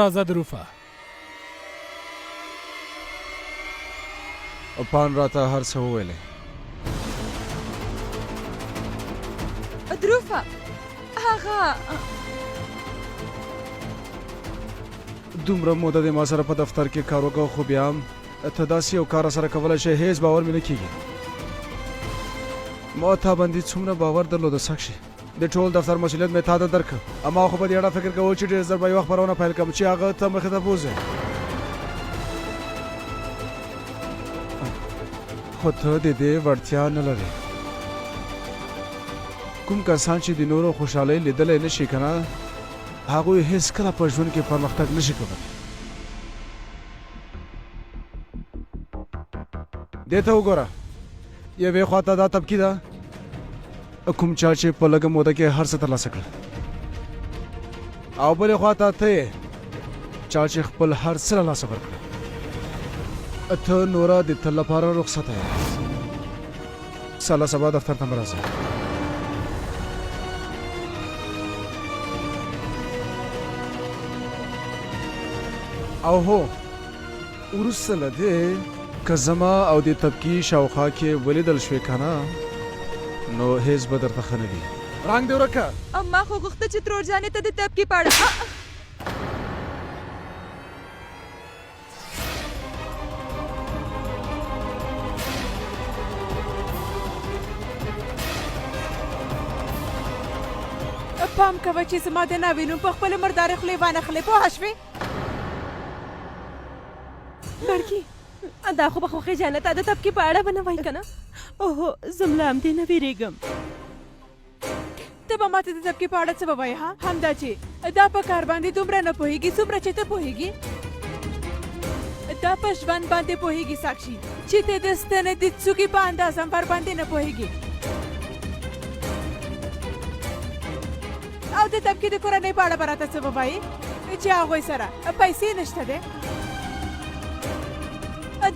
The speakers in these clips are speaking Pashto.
راځه دروفه. پان راته هر څه وویلې. دروفه هغه دومره موده د ما سره په دفتر کې کار وکړ، خو بیا هم ته داسې یو کار سره کولی شې هیڅ باور مې نه کېږي. ما تا باندې څومره باور درلوده ساکشي. د ټول دفتر مسؤلیت مې تا ته درکړ، اما خو په دې اړه فکر کوم چې ډېر ژر به یوه خپرونه پیل کړم چې هغه ته مخې ته بوځې. خو ته د دې وړتیا نه لرې. کوم کسان چې د نورو خوشحالۍ لیدلی نه شي که نه، هغوی هیڅکله په ژوند کې پرمختګ نه شي کولی. دې ته وګوره، یوې خوا ته دا طبقي ده کوم چا چې په لږه موده کې هر څه ترلاسه کړل، او بلې خوا ته ته یې چا چې خپل هر څه له لاسه ورکړل. ته نوره د تل لپاره رخصته یې. ساله سبا دفتر ته مه راځه. او هو وروسته له دې که زما او د طبقي شاوخوا کې ولیدل شوې که نه، نو هیڅ به درته ښه نه وي. رنګ دې ورکه. ما خو غوښته چې ترور جانې ته د طبقې په اړه پام کوه چې زما د ناوې نوم په خپلې مردارې خولې وانخلې، پوه شوې؟ لړکي دا خو به خوښې جانه تا د طبقې په اړه به نه وایي که نه؟ اوهو زه ملا همدې نه ویرېږم. ته به ماته د طبقې په اړه څه به وایې؟ ها همدا چې دا په کار باندې دومره نه پوهېږي څومره چې ته پوهېږي. دا په ژوند باندې پوهېږي ساکشي چې ته د ستنې د څوکې په اندازه ور باندې نه پوهېږي. او د طبقې د کورنۍ په اړه به راته څه به وایې چې هغوی سره پیسې نشته دی.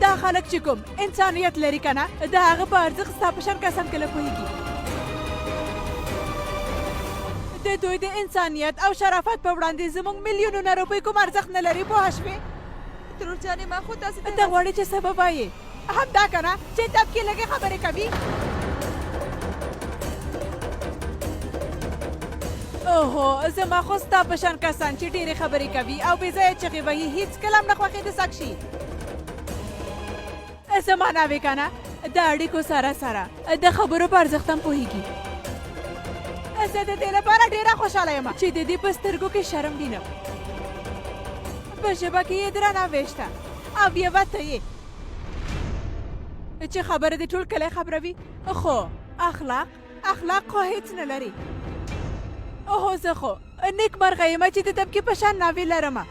دا خلک چې کوم انسانیت لري که نه، د هغه په ارزښت ستا په شان کسان کله پوهېږي. د دوی د انسانیت او شرافت په وړاندې زموږ میلیونونه روپۍ کوم ارزښت نه لري، پوه شوې؟ ترور جانې ما خو تاسې ته غواړې چې څه به وایې؟ همدا که نه چې طبقې لږې خبرې کوي. اوهو زما خو ستا په شان کسان چې ډېرې خبرې کوي او بې ځایه چغې وهي هېڅکله هم نه خوښېده ساکشي. زما ناوې که نه د اړیکو سره سره د خبرو په ارزښت هم پوهېږي. زه د دې لپاره ډېره خوشحاله یم چې د دې په سترګو کې شرم وینم، په ژبه کې یې درناوی شته، او یوه ته یې چې خبره د ټول کلی خبروي، خو اخلاق خو هېڅ نه لري. اوهو زه خو نیکمرغه یم چې د طبقې په شان ناوې لرمه.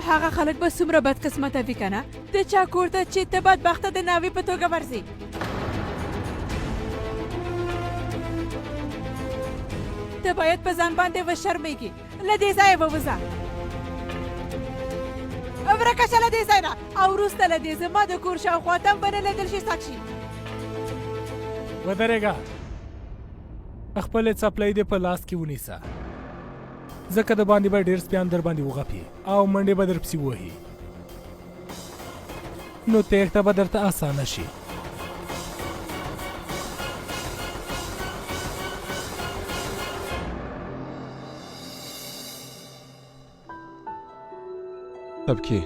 هغه خلک به څومره بدقسمته وي که نه د چا کور ته چې ته بدبخته د ناوې په توګه ورځې. ته باید په ځان باندې وشرمېږي. له دې ځایه ووځه، ورکه شه له دې ځای نه، او وروسته له دې زما د کور شاوخوا ته هم به نه لیدل شي ساکشي. ودرېږه، خپلې څپلۍ دې په لاس کې ونیسه، ځکه د باندې به ډېر سپیان در باندې وغپي او منډې به در پسې ووهي، نو تېښته به درته اسانه شي. طبقي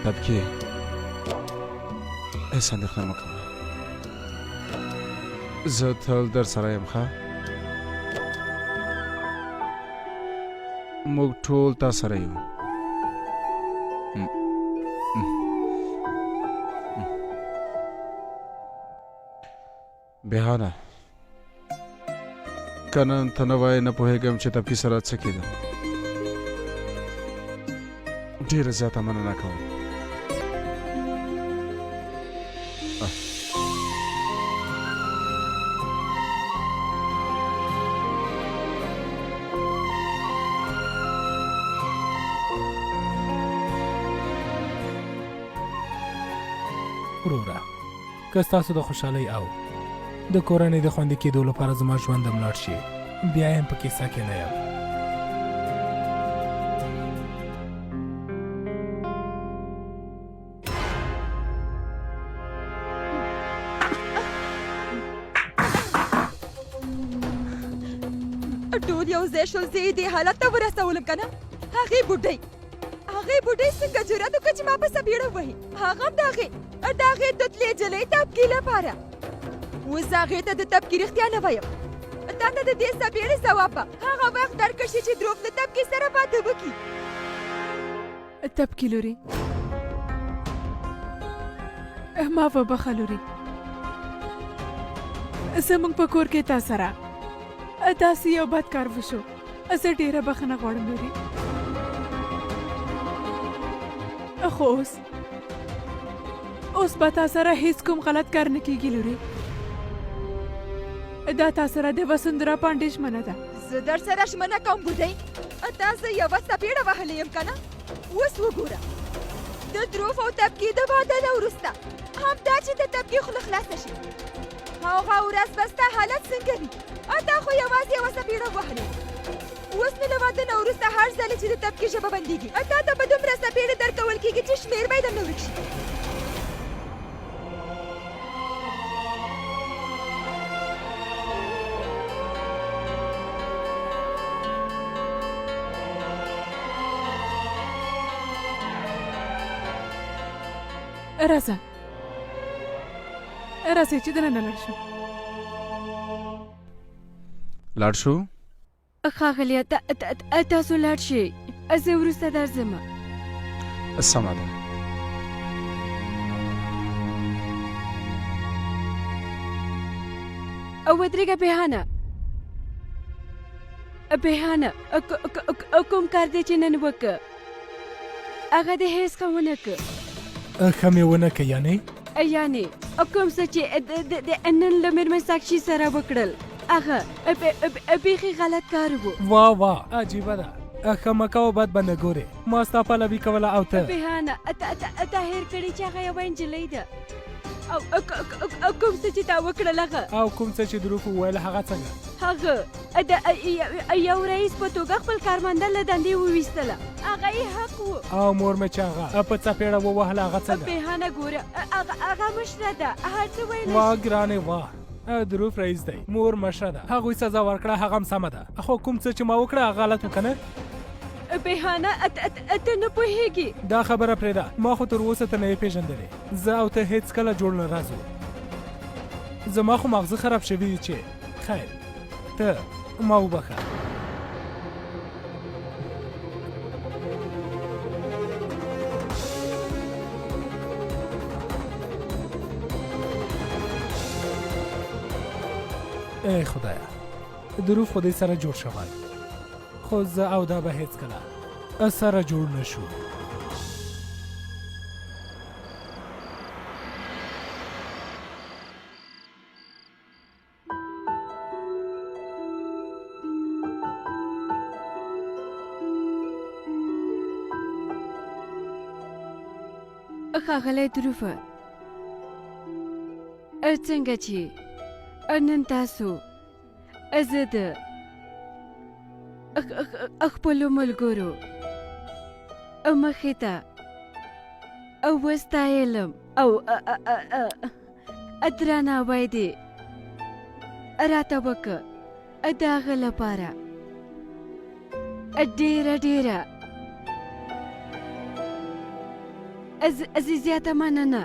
طبقي هیڅ اندېښنه مه کوه، زه تل در سره یم. ښه، موږ ټول تا سره یو. بهانه که نن ته نه وایې نه پوهېږم چې طبقي سره څه کېده. ډېره زیاته مننه کوم. وروره که ستاسو د خوشحالۍ او د کورنۍ د خوندي کېدو لپاره زما ژوند هم لاړ شي بیا یم په کیسه کې نه یم. ټول یو ځای شول زه یې دې حالت ته ورسولم که نه. هغې بوډۍ څنګه جرأت وکړه چې ما په سپېړه ووهي. هغه هم د هغې توتلې جلۍ تبکي لپاره. اوس هغې ته د تبکي رښتیا نه وایم. تا ته د دې سپېړې ځواب به هغه وخت درکړ شي چې دروغ له تبکي سره واده وکړي. تبکي لورې ما وبخه لورې، زموږ په کور کې تا سره داسې یو بد کار وشو. زه ډېره بخښنه غواړم لورې، خو اوس به تا سره هیڅ کوم غلط کار نه کېږي لورې. دا تا سره د وسندرا پانډې ژمنه ده. زه در سره ژمنه کوم بوډۍ. تا زه یوه سپېړه وهلې یم که نه. اوس وګوره د دروغ او تبکي د واده نه وروسته همدا چې د تبکي خوله خلاصه شي هغه ورځ به ستا حالت څنګه وي؟ تا خو یوازې یوه سپېړه وهلې. اوس نو له واده نه وروسته هر ځلې چې د تبکي ژبه بندېږي تا ته به دومره سپېړې درکول کېږي چې شمېر به یې درنه ورک شي. راځئ چې دننه لاړ شو. لاړ شو؟ ښاغلیه تاسو لاړ شئ، زه وروسته درځم. سمه ده. ودرېږه بېهانه کوم کار دی چې نن وکړه هغه دې هېڅ ښه ونه کړه. ښه مې ونه کړه یعنې کوم څه چې نن له مېرمن ساکشي سره وکړل هغه بیخي غلط کار و. واه عجیبه ده. ښه مه کوه بد به نه ګورې. ما ستا پلوي کوله او ته بېهانه تا هېر کړې چې هغه یوه نجلۍ ده او کوم څه چې تا وکړل هغه او کوم څه چې دروغ وویل هغه څنګه؟ هغه د یو رئیس په توګه خپل کارمنده له دندې وویستله. هغه یې حق و. او مور مې چې هغه په څپېړه ووهله هغه څنګه؟ بېهانه ګوره هغه مشره ده هر څه ویلی. واه ګرانې واه دروغ رئیس دی، مور مشره ده، هغوی سزا ورکړه هغه هم سمه ده. خو کوم څه چې ما وکړه هغه غلط و که نه؟ بېهانه ته نه پوهېږي. دا خبره پرېږده، ما خو تر اوسه ته نه یې پېژندلې. زه او ته هېڅکله جوړ نه راځو. زما خو مغزه خراب شوي دي چې خیر ته ما وبخه. ای خدایا دروغ خو دې سره جوړ شوی، خو زه او دا به هېڅکله سره جوړ نه شو. ښاغلی دروفه څنګه چې نن تاسو زه د خپلو ملګرو مخې ته وستایلم او درناوی دې راته وکړه، د هغه لپاره ډېره زیاته مننه.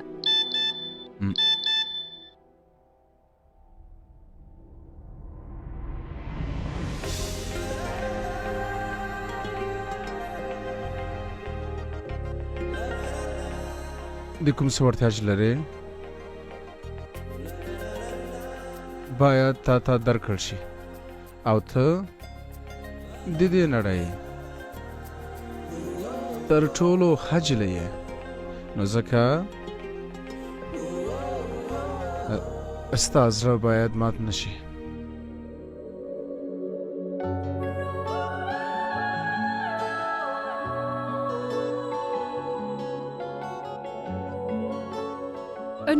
د کوم څه وړتیا چې لرې باید تا درکړل شي او ته د دې نړۍ تر ټولو خجله یې نو ځکه ستا زړه باید مات نشي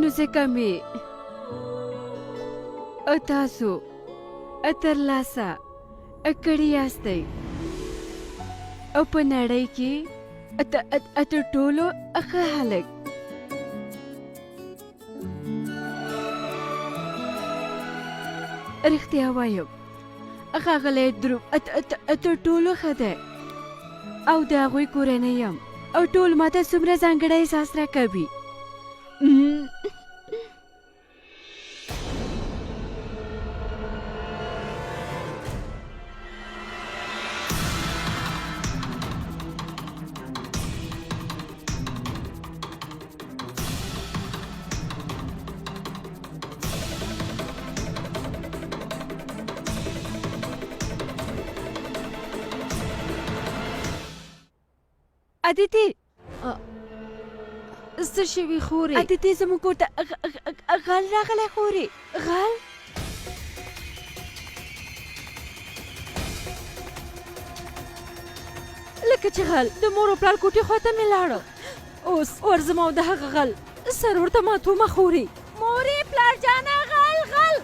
نو ځکه مې تاسو ترلاسه کړي یاستئ او په نړۍ کې تر ټولو ښه هلک رښتیا وایم ښاغلی دروب تر ټولو ښه دی او د هغوی کورنۍ یم او ټول ماته څومره ځانګړی احساس راکوي ادیتی څه شوي خورې ادیتی زموږ کور ته غل راغلی خورې غل لکه چې غل د مور او پلار کوټې خواته مې لاړه اوس ورځم او د هغه غل سر ورته ماتومه خورې مورې پلار جانه غل غل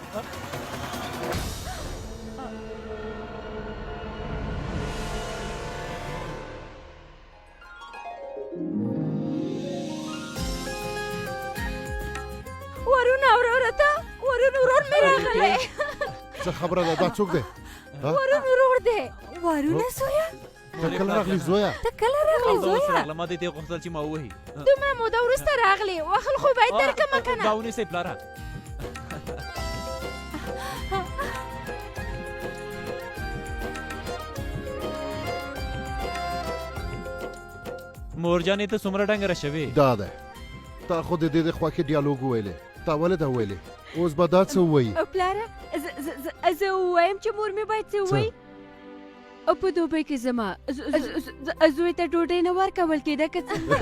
ورونه وروره ته ورونه ورور مې راغلی څه خبره ده دا څوک دی ورونه ورور دی ورونه زویه ته کله راغلې زویه ته کله راغلې زویه ما دې ته غوښتل چې ما ووهي دومره موده وروسته راغلې وخل خو باید درکمه که نه دا ونیسئ پلاره مورجانې ته څومره ډنګره شوې دا ده تا خو د دې د خوا کې ډیالوګ وویلې تا ولې دا ویلې اوس به دا څه ووایي پلاره زه ووایم چې مور مې باید څه ووایي او په دوبۍ کې زما زوی ته ډوډۍ نه ورکول کېده که څنګه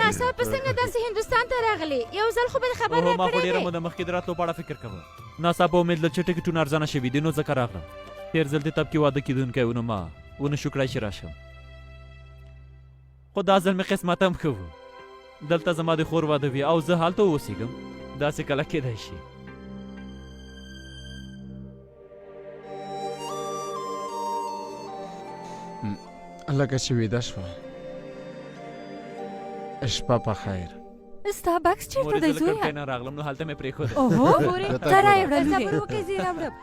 ناڅاپه څنګه داسې هندوستان ته راغلې یو ځل خو به خبر ما خو راکړی ډېره دی موده مخکې د راتلو په اړه فکر کوم ناڅاپه امید لرم چې ټکټونه ارزانه شوي دي نو ځکه راغلم تېر ځل د طب کې واده کېدونکی و نو ما ونه شو کړی چې راشم خو دا ځل مې قسمت هم ښه و دلته زما د خور واده وي او زه هلته اوسېږم داسې کله کېدای شي لکه چې ویده شوه شپه په خیر ستا بکس چیرته دی مورې زه له زویه کړکۍ نه راغلم نو هلته مې پرېښود اوهو مورې ته راوړه صبر لورې وکړئ زه یې راوړم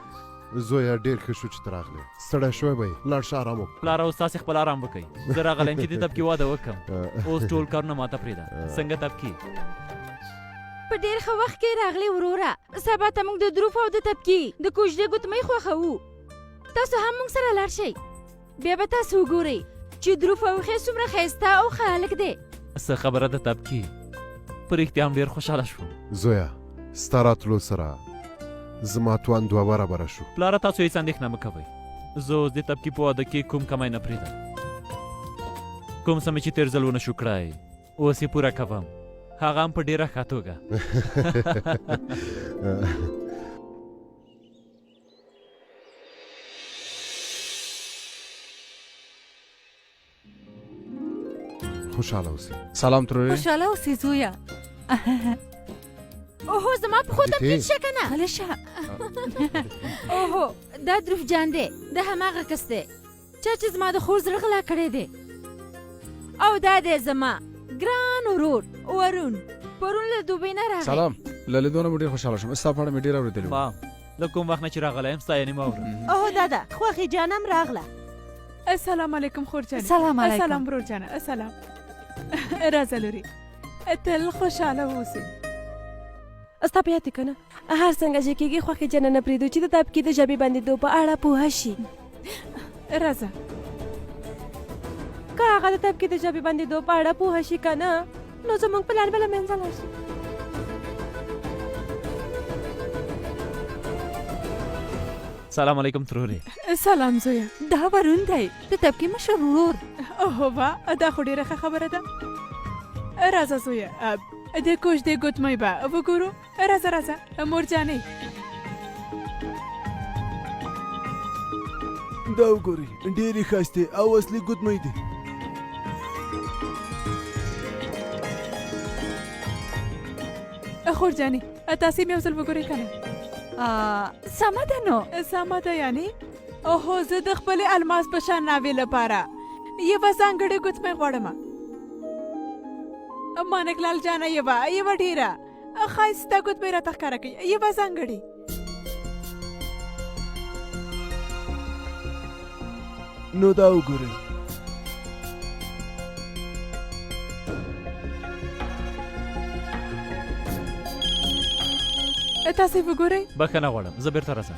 زویه ډېر ښه شو چې ته راغلې ستړی شوی به یې لاړ شه ارام وکړه پلاره اوس تاسې خپل ارام وکئ زه راغلی یم چې د طب کې واده وکړم اوس ټول کارونه ماته پرېږده څنګه طب کې په ډېر ښه وخت کې راغلې وروره سبا ته موږ د دروف او د تبکي د کوژدې ګوتمۍ خوښوو تاسو هم موږ سره لاړ شئ بیا به تاسو وګورئ چې دروف او ښې څومره ښایسته او ښه هلک دی څه خبره ده طب کې په رښتیا هم ډېر خوشحاله شوم زویه ستا راتلو سره زما توان دوه برابره شو پلاره تاسو هېڅ اندېښنه مه کوئ زه اوس د طب کې په واده کې کوم کمی نه پرېږدم کوم څه مې چې تېر ځل ونه شو کړی اوس یې پوره کوم هغه هم په ډېره ښه توګه خوشحاله اوسې سلام ترورې خوشحاله اوسې زویه اوهو زما په خو ادې. تبکي شه که نه غلی شه اوهو دا دروف جان دی د هماغه کس دی چا چې زما د خور زړه غلا کړی دی او دا دی زما ګران ورور ورون پرون له دوبۍ نه راغی سلام له لیدو نه مې ډېر خوشحاله شوم ستا په اړه مې ډېر اورېدلي وو ما له کوم وخت نه چې راغلی یم ستا یې مه اورم اوه دادا خوښي جانم راغله السلام علیکم خور جانې سلام علیکم. السلام برور جانه السلام راځه لورې تل خوشحاله اوسې ستا په یاد دی که نه هر څنګه چې کېږي خوښي جانه نه پرېږدو چې د طبقې د ژبې بندېدو په اړه پوه شي راځه که هغه د طبقې د ژبې بندېدو په اړه پوه شي که نه نو زموږ پلان به له منځه لاړ شي سلام علیکم ترورې سلام زویه دا ورون دی د طبقې مشر ورور اوه وا دا خو ډېره ښه خبره ده. راځه زویه د کوژدې ګوتمۍ به وګورو. راځه راځه مور جانې. دا وګورئ ډېرې ښایستې او اصلي ګوتمۍ دي. خور جانې تاسې مې یو ځل وګورئ که نه؟ سمه ده نو. سمه ده یعنې؟ اوهو زه د خپلې الماس په شان ناوې لپاره یوه ځانګړې ګوتمۍ غواړم. مانک لال جانه یوه ډېره ښایسته ګوتمۍ راته ښکاره کوي، یوه ځانګړې. نو دا وګورئ. تاسې وګورئ. بخښنه غواړم، زه بیرته راځم.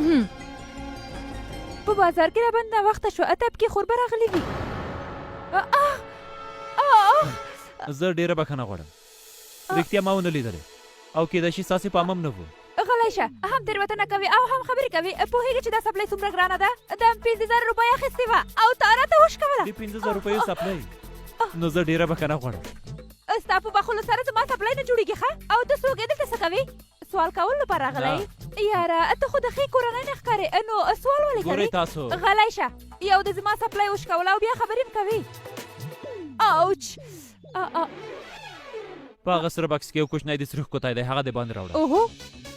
په بازار کې راباندې ناوخته شو، اتب کې خور به راغلی وي. زه ډېره بخښنه غواړم، رښتیا ما ونه لیدلې او کېدای شي ستاسې پام هم نه و. غلی شه، هم تېروتنه کوي او هم خبرې کوي. پوهېږې چې دا سپلی څومره ګرانه ده؟ دا 50,000 روپۍ اخیستې وه او تا راته وشکوله. د 50,000 روپیو سپلی؟ نو زه ډېره بخښنه غواړم. ستا په بخښلو سره زما سپلی نه جوړېږي ښه؟ او ته څوک یې؟ دلته څه کوې؟ سوال کول لپاره راغلی؟ یاره ته خو د ښې کورنۍ نه ښکارې، نو سوال ولې کوې؟ ګورئ تاسو غلی شه، یو د زما سپلی وشکوله او بیا خبرې هم کوي. اوچ. په هغه سره بکس کې یو کوچنی د سریښ کوتای دی، هغه د باندې راوړه.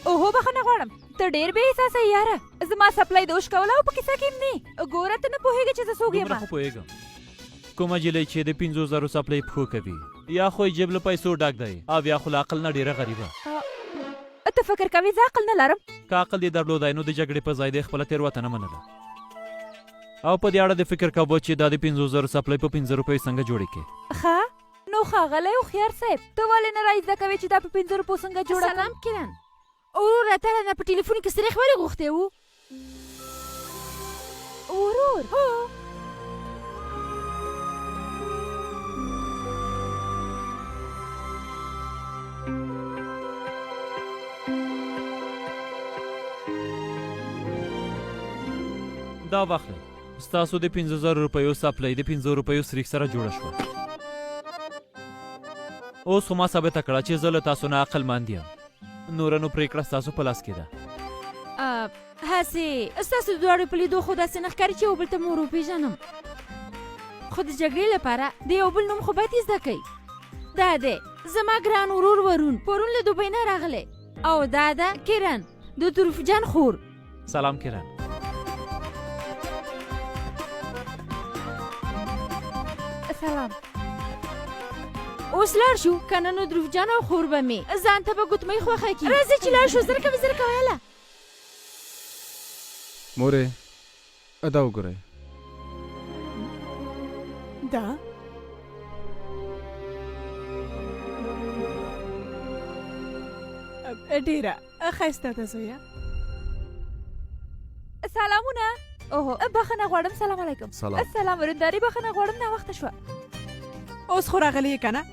اوهو بخښنه غواړم، ته ډېر بې احساسه یې یاره. زما سپلی د وشکوله او په کیسه کې هم نه. ګوره ته نه پوهېږې چې زه څوک یم. دومره خو پوهېږم کومه جلۍ چې د 50,000 سپلی پښو کوي، یا خو یې جیب له پیسو ډک دی او یا خو له عقل نه ډېره غریبه. ته فکر کوې زه عقل نه لرم؟ که عقل یې درلودی نو د جګړې په ځای دی خپله تېروتنه منله او په دې اړه د فکر کوو چې دا د 50,000 سپلی په 50 روپیو څنګه جوړې کړې. ښه نو ښاغلی هوښیار صاحب، ته ولې نه را زده کوې چې دا په 50 روپو څنګه جوړه کړم؟ سلام کرن. وروره تا رانه په ټلیفون کې سریښ ولې غوښتی وو؟ ورور هو دا واخلئ، ستاسو د 50,000 روپیو سپلی د 50 روپیو سریښ سره جوړه شوه. اوس خو ما ثابته کړه چې زه له تاسو نه عقلمند یم. نوره نو پرېکړه ستاسو په لاس کې ده. هسې ستاسو دواړو په لیدو خو داسې نه ښکاري چې یو بل ته مو ور وپېژنم. خو د جګړې لپاره د یو بل نوم خو باید زده کوئ. دا دی زما ګران ورور ورون، پرون له دوبۍ نه راغلی، او دا ده کرن د طروف جان خور. سلام کرن. سلام. اوس لاړ شو که نه نو دروف جان او خور به مې ځان ته به ګوتمۍ خوښه کړي. راځئ چې لاړ شو. زر کوې زر کوې هله. مورې دا وګورئ. دا ډېره ښایسته ده زویه. سلامونه. اوهو بخښنه غواړم. سلام علیکم. سلام. السلام ورینداري. بخښنه غواړم ناوخته شوه. اوس خو راغلی یې که نه؟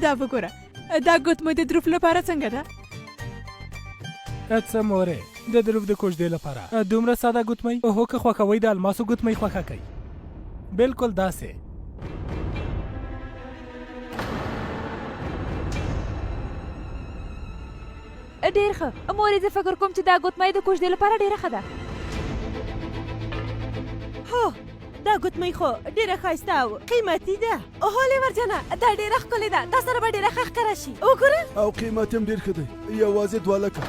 دا وګوره دا ګوتمۍ د دروف لپاره څنګه ده؟ څه مورې د دروف د کوژدې لپاره دومره ساده ګوتمۍ؟ اوهو که خوښوئ د الماسو ګوتمۍ خوښه کوي. بالکل داسې. ډېر ښه مورې، زه فکر کوم چې دا ګوتمۍ د کوژدې لپاره ډېره ښه ده. هو دا ګوتمۍ خو ډېره ښایسته او قیمتي ده. اوهو لیور جانه دا ډېره ښکلې ده، دا سره به ډېره ښه ښکاره شي. وګوره. او قیمت هم ډېر ښه دی، یوازې 2 لکه.